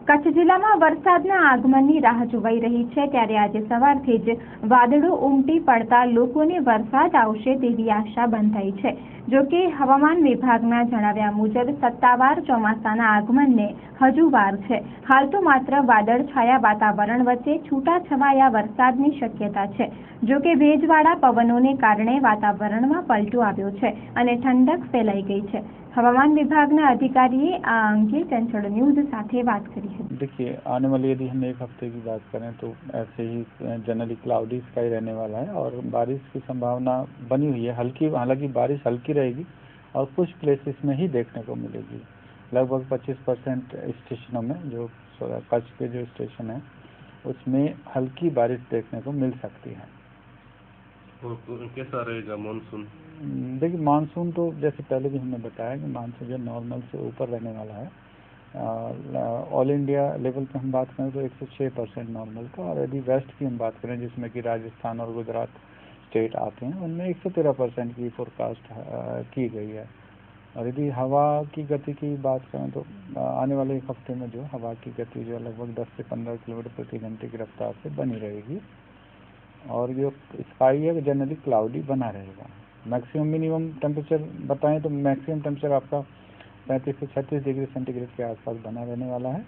કચ્છ જિલ્લામાં વરસાદના આગમનની રાહ જોવાઈ રહી છે, ત્યારે આજે સવારથી જ વાદળો ઉમટી પડતા લોકોને વરસાદ આવશે તેવી આશા બંધાઈ છે। જો કે હવામાન વિભાગના જણાવ્યા મુજબ સત્તાવાર ચોમાસાના આગમનને હજુ વાર છે। હાલ તો માત્ર વાદળછાયા વાતાવરણ વચ્ચે છૂટાછવાયા વરસાદની શક્યતા છે। જો કે ભેજવાળા પવનોને કારણે વાતાવરણમાં પલટો આવ્યો છે અને ઠંડક ફેલાઈ ગઈ છે। हवामान विभागના अधिकारियों आ अंगे चंचल न्यूज साथे बात करी है। देखिए, आने वाली यदि हम एक हफ्ते की बात करें तो ऐसे ही जनरली क्लाउडी स्काई रहने वाला है और बारिश की संभावना बनी हुई है। हल्की, हालांकि बारिश हल्की रहेगी और कुछ प्लेसेस में ही देखने को मिलेगी। लगभग 25% स्टेशनों में, जो कच्छ के जो स्टेशन है उसमें हल्की बारिश देखने को मिल सकती है। और कैसा रहेगा मानसून? देखिए, मानसून तो जैसे पहले भी हमने बताया कि मानसून जो नॉर्मल से ऊपर रहने वाला है। ऑल इंडिया लेवल पे हम बात करें तो 106% नॉर्मल का, और यदि वेस्ट की हम बात करें जिसमें कि राजस्थान और गुजरात स्टेट आते हैं, उनमें 113% की फोरकास्ट की गई है। और यदि हवा की गति की बात करें तो आने वाले एक हफ्ते में जो हवा की गति जो लगभग 10 से 15 किलोमीटर प्रति घंटे की रफ्तार से बनी रहेगी, और जो स्काई है जनरली क्लाउडी बना रहेगा। मैक्सिमम मिनिमम टेम्परेचर बताएं तो मैक्सिमम टेम्परेचर आपका 35 से 36 डिग्री सेंटीग्रेड के आसपास बना रहने वाला है,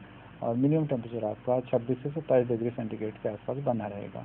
और मिनिमम टेम्परेचर आपका 26 से 27 डिग्री सेंटीग्रेड के आसपास बना रहेगा।